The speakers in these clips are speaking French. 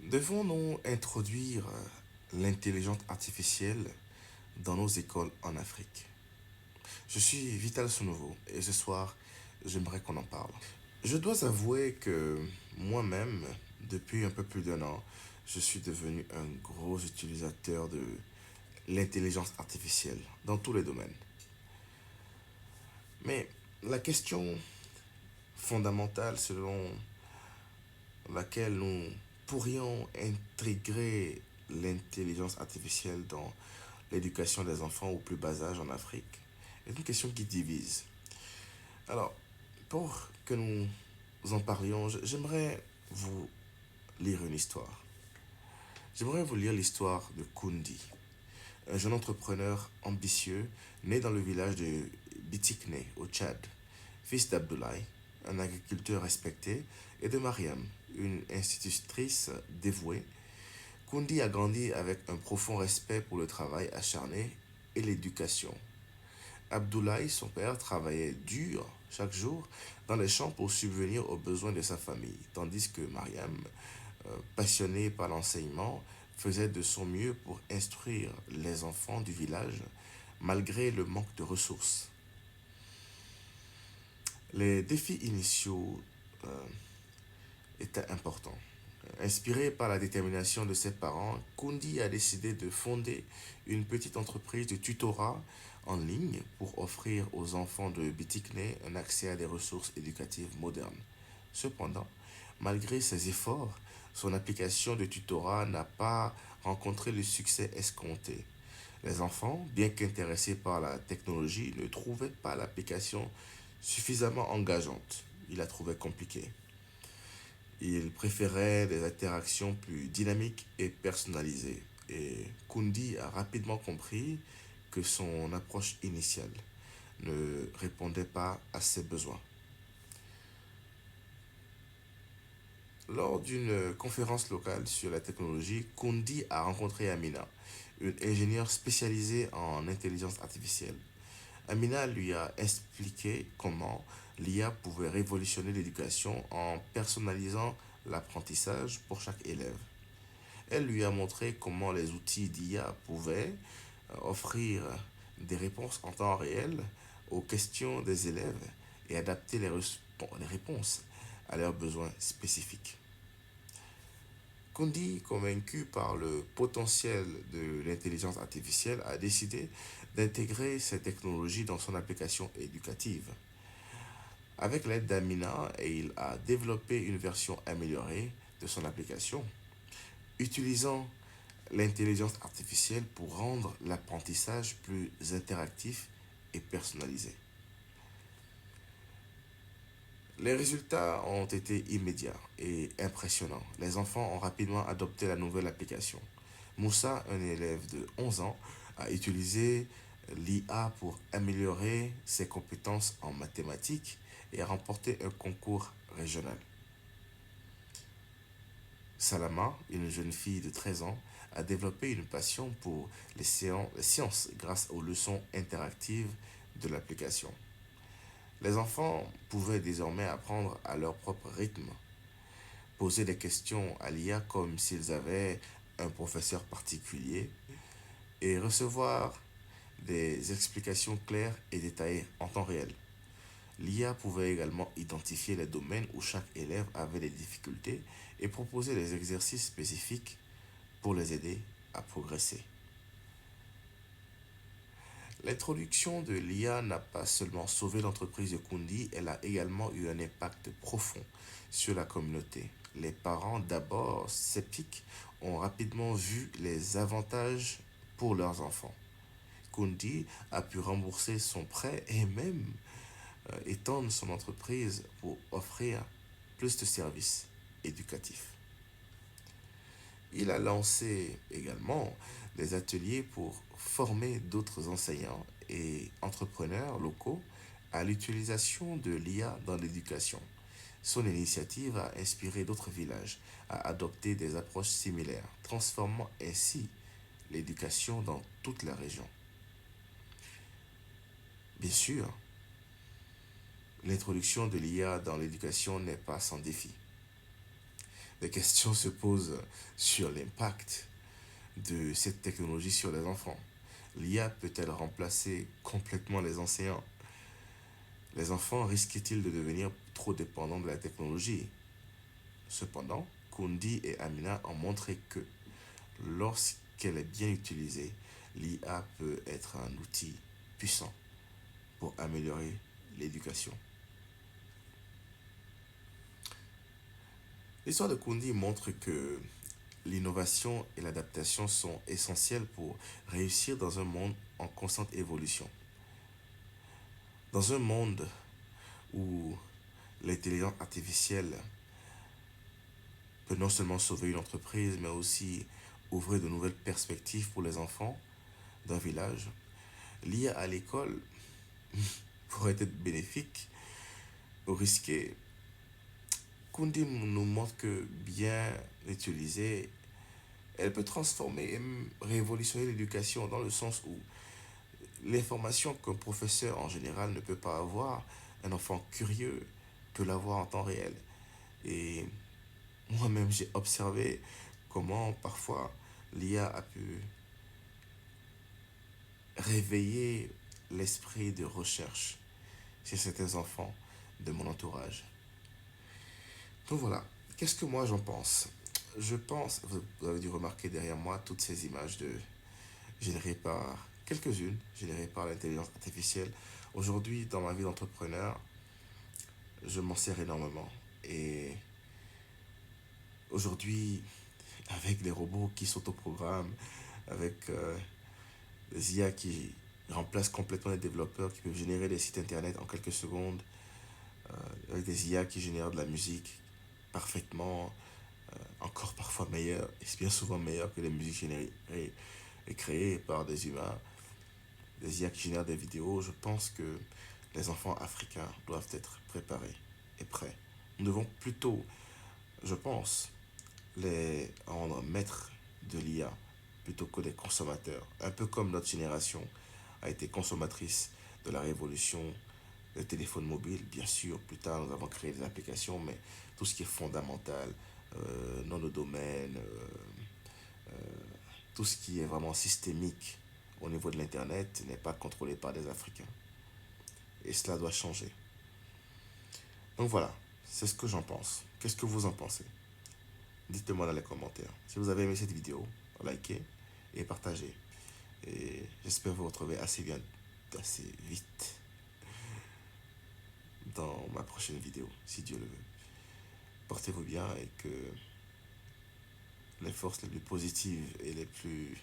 Devons-nous introduire l'intelligence artificielle dans nos écoles en Afrique? Je suis Vital Sounovo et ce soir, j'aimerais qu'on en parle. Je dois avouer que moi-même, depuis un peu plus d'un an, je suis devenu un gros utilisateur de l'intelligence artificielle dans tous les domaines. Mais la question fondamentale selon laquelle nous pourrions intégrer l'intelligence artificielle dans l'éducation des enfants au plus bas âge en Afrique est une question qui divise. Alors, pour que nous en parlions, j'aimerais vous lire une histoire. J'aimerais vous lire l'histoire de Kundi, un jeune entrepreneur ambitieux né dans le village de Bitikne au Tchad, fils d'Abdoulaye, un agriculteur respecté, et de Mariam, une institutrice dévouée. Kundi a grandi avec un profond respect pour le travail acharné et l'éducation. Abdoulaye, son père, travaillait dur chaque jour dans les champs pour subvenir aux besoins de sa famille, tandis que Mariam, passionnée par l'enseignement, faisait de son mieux pour instruire les enfants du village malgré le manque de ressources. Les défis initiaux euh, étaient importants. Inspiré par la détermination de ses parents, Kundi a décidé de fonder une petite entreprise de tutorat en ligne pour offrir aux enfants de Bitikne un accès à des ressources éducatives modernes. Cependant, malgré ses efforts, son application de tutorat n'a pas rencontré le succès escompté. Les enfants, bien qu'intéressés par la technologie, ne trouvaient pas l'application suffisamment engageante. Ils la trouvaient compliquée. Il préférait des interactions plus dynamiques et personnalisées. Et Kundi a rapidement compris que son approche initiale ne répondait pas à ses besoins. Lors d'une conférence locale sur la technologie, Kundi a rencontré Amina, une ingénieure spécialisée en intelligence artificielle. Amina lui a expliqué comment l'IA pouvait révolutionner l'éducation en personnalisant l'apprentissage pour chaque élève. Elle lui a montré comment les outils d'IA pouvaient offrir des réponses en temps réel aux questions des élèves et adapter les réponses à leurs besoins spécifiques. Kundi, convaincu par le potentiel de l'intelligence artificielle, a décidé d'intégrer ces technologies dans son application éducative. Avec l'aide d'Amina, il a développé une version améliorée de son application, utilisant l'intelligence artificielle pour rendre l'apprentissage plus interactif et personnalisé. Les résultats ont été immédiats et impressionnants. Les enfants ont rapidement adopté la nouvelle application. Moussa, un élève de 11 ans, a utilisé l'IA pour améliorer ses compétences en mathématiques et a remporté un concours régional. Salama, une jeune fille de 13 ans, a développé une passion pour les sciences grâce aux leçons interactives de l'application. Les enfants pouvaient désormais apprendre à leur propre rythme, poser des questions à l'IA comme s'ils avaient un professeur particulier et recevoir des explications claires et détaillées en temps réel. L'IA pouvait également identifier les domaines où chaque élève avait des difficultés et proposer des exercices spécifiques pour les aider à progresser. L'introduction de l'IA n'a pas seulement sauvé l'entreprise de Kundi, elle a également eu un impact profond sur la communauté. Les parents, d'abord sceptiques, ont rapidement vu les avantages pour leurs enfants. Kundi a pu rembourser son prêt et même étendre son entreprise pour offrir plus de services éducatifs. Il a lancé également des ateliers pour former d'autres enseignants et entrepreneurs locaux à l'utilisation de l'IA dans l'éducation. Son initiative a inspiré d'autres villages à adopter des approches similaires, transformant ainsi l'éducation dans toute la région. Bien sûr, l'introduction de l'IA dans l'éducation n'est pas sans défi. des questions se posent sur l'impact de cette technologie sur les enfants. L'IA peut-elle remplacer complètement les enseignants? Les enfants risquent-ils de devenir trop dépendants de la technologie? Cependant, Kundi et Amina ont montré que lorsqu'elle est bien utilisée, l'IA peut être un outil puissant pour améliorer l'éducation. L'histoire de Kundi montre que l'innovation et l'adaptation sont essentielles pour réussir dans un monde en constante évolution. Dans un monde où l'intelligence artificielle peut non seulement sauver une entreprise, mais aussi ouvrir de nouvelles perspectives pour les enfants d'un village, l'IA à l'école pourrait être bénéfique ou risqué. Kundi nous montre que bien utilisée, elle peut transformer et même révolutionner l'éducation dans le sens où l'information qu'un professeur en général ne peut pas avoir, un enfant curieux peut l'avoir en temps réel. Et moi-même, j'ai observé comment parfois l'IA a pu réveiller l'esprit de recherche chez certains enfants de mon entourage. Donc voilà, qu'est-ce que moi j'en pense? Je pense, vous avez dû remarquer derrière moi toutes ces images générées par, quelques-unes, générées par l'intelligence artificielle. Aujourd'hui, dans ma vie d'entrepreneur, je m'en sers énormément. Et aujourd'hui, avec les robots qui s'autoprogramment, avec les IA qui remplacent complètement les développeurs, qui peuvent générer des sites internet en quelques secondes, avec des IA qui génèrent de la musique parfaitement, encore parfois meilleure, et bien souvent meilleure que les musiques générées et créées par des humains, des IA qui génèrent des vidéos. Je pense que les enfants africains doivent être préparés et prêts. Nous devons plutôt, je pense, les rendre maîtres de l'IA plutôt que des consommateurs. Un peu comme notre génération a été consommatrice de la révolution des téléphones mobiles. Bien sûr, plus tard, nous avons créé des applications, mais tout ce qui est fondamental, nom de domaine, tout ce qui est vraiment systémique au niveau de l'Internet n'est pas contrôlé par des Africains. Et cela doit changer. Donc voilà, c'est ce que j'en pense. Qu'est-ce que vous en pensez? Dites-le moi dans les commentaires. Si vous avez aimé cette vidéo, likez et partagez. Et j'espère vous retrouver assez bien, assez vite dans ma prochaine vidéo, si Dieu le veut. Portez-vous bien et que les forces les plus positives et les plus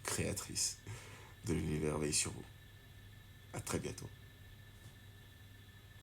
créatrices de l'univers veillent sur vous. À très bientôt.